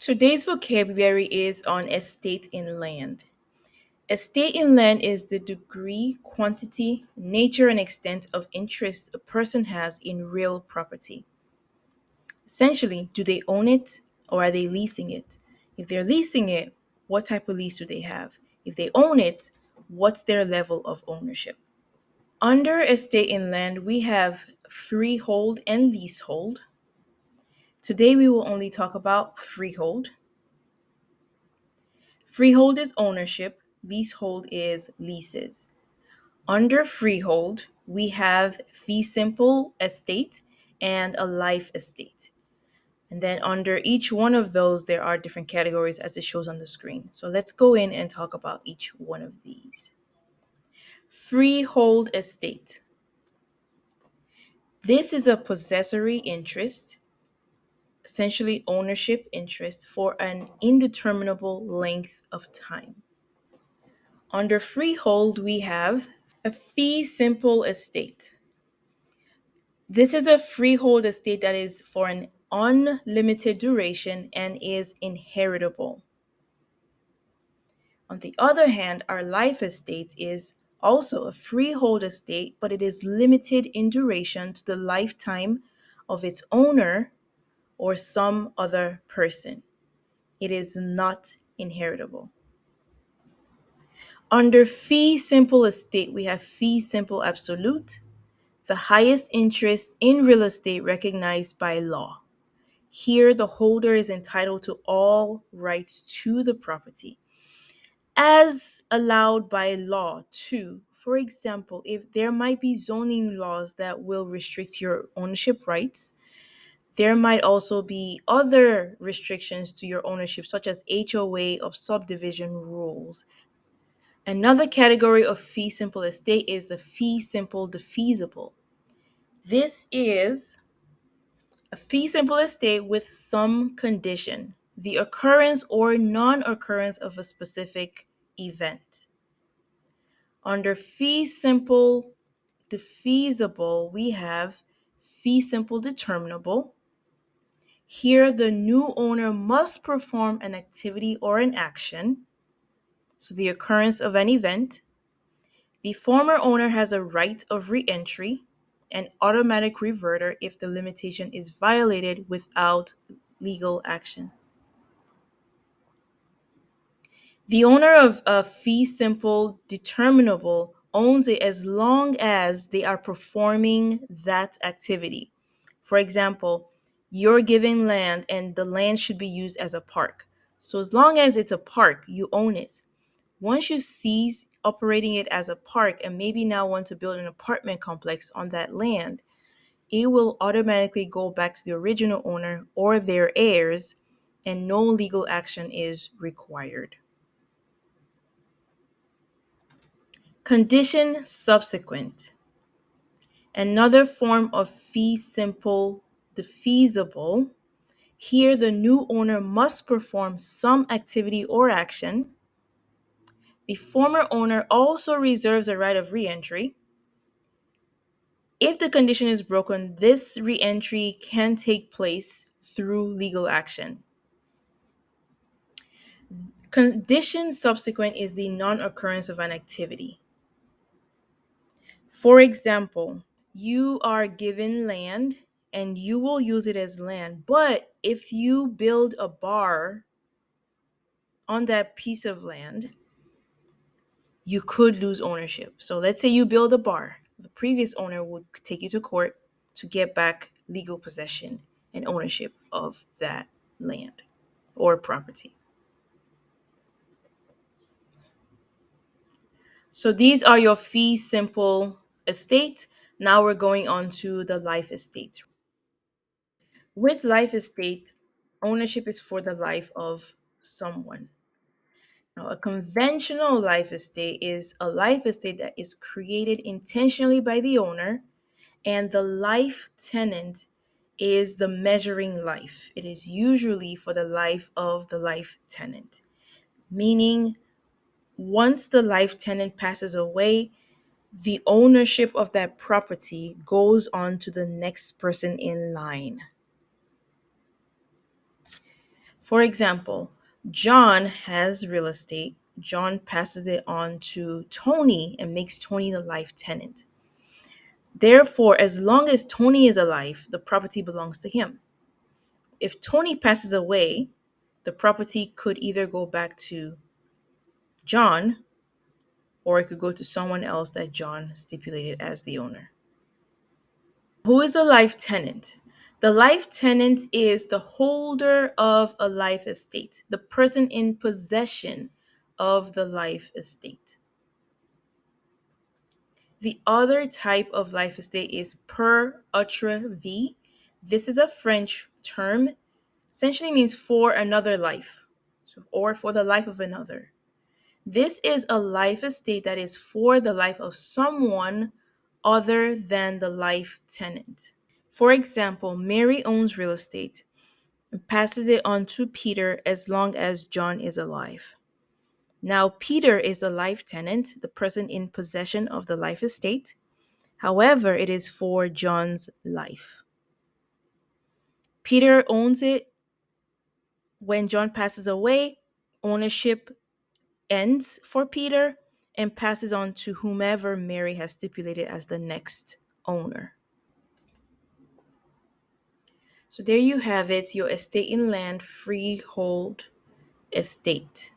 Today's vocabulary is on estate in land. Estate in land is the degree, quantity, nature, and extent of interest a person has in real property. Essentially, do they own it or are they leasing it? If they're leasing it, what type of lease do they have? If they own it, what's their level of ownership? Under estate in land, we have freehold and leasehold. Today, we will only talk about freehold. Freehold is ownership, leasehold is leases. Under freehold, we have fee simple estate and a life estate. And then under each one of those, there are different categories as it shows on the screen. So let's go in and talk about each one of these. Freehold estate. This is a possessory interest, essentially ownership interest for an indeterminable length of time. Under freehold, we have a fee simple estate. This is a freehold estate that is for an unlimited duration and is inheritable. On the other hand, our life estate is also a freehold estate, but it is limited in duration to the lifetime of its owner or some other person. It is not inheritable. Under fee simple estate, we have fee simple absolute, the highest interest in real estate recognized by law. Here, the holder is entitled to all rights to the property, as allowed by law, too. For example, if there might be zoning laws that will restrict your ownership rights, there might also be other restrictions to your ownership, such as HOA of subdivision rules. Another category of fee simple estate is the fee simple defeasible. This is a fee simple estate with some condition, the occurrence or non occurrence of a specific event. Under fee simple defeasible, we have fee simple determinable. Here, the new owner must perform an activity or an action, so the occurrence of an event. The former owner has a right of re-entry and automatic reverter if the limitation is violated without legal action. The owner of a fee simple determinable owns it as long as they are performing that activity. For example, you're given land and the land should be used as a park. So as long as it's a park, you own it. Once you cease operating it as a park and maybe now want to build an apartment complex on that land, it will automatically go back to the original owner or their heirs, and no legal action is required. Condition subsequent. Another form of fee simple defeasible. Here, the new owner must perform some activity or action. The former owner also reserves a right of re-entry. If the condition is broken, this re-entry can take place through legal action. Condition subsequent is the non-occurrence of an activity. For example, you are given land and you will use it as land, but if you build a bar on that piece of land, you could lose ownership. So let's say you build a bar. The previous owner would take you to court to get back legal possession and ownership of that land or property. So these are your fee simple estate. Now we're going on to the life estate. With life estate, ownership is for the life of someone. Now, a conventional life estate is a life estate that is created intentionally by the owner, and the life tenant is the measuring life. It is usually for the life of the life tenant, meaning once the life tenant passes away, the ownership of that property goes on to the next person in line. For example, John has real estate. John passes it on to Tony and makes Tony the life tenant. Therefore, as long as Tony is alive, the property belongs to him. If Tony passes away, the property could either go back to John or it could go to someone else that John stipulated as the owner. Who is a life tenant? The life tenant is the holder of a life estate, the person in possession of the life estate. The other type of life estate is per autre vie. This is a French term, essentially means for another life, or for the life of another. This is a life estate that is for the life of someone other than the life tenant. For example, Mary owns real estate and passes it on to Peter as long as John is alive. Now, Peter is the life tenant, the person in possession of the life estate. However, it is for John's life. Peter owns it. When John passes away, ownership ends for Peter and passes on to whomever Mary has stipulated as the next owner. So there you have it, your estate in land freehold estate.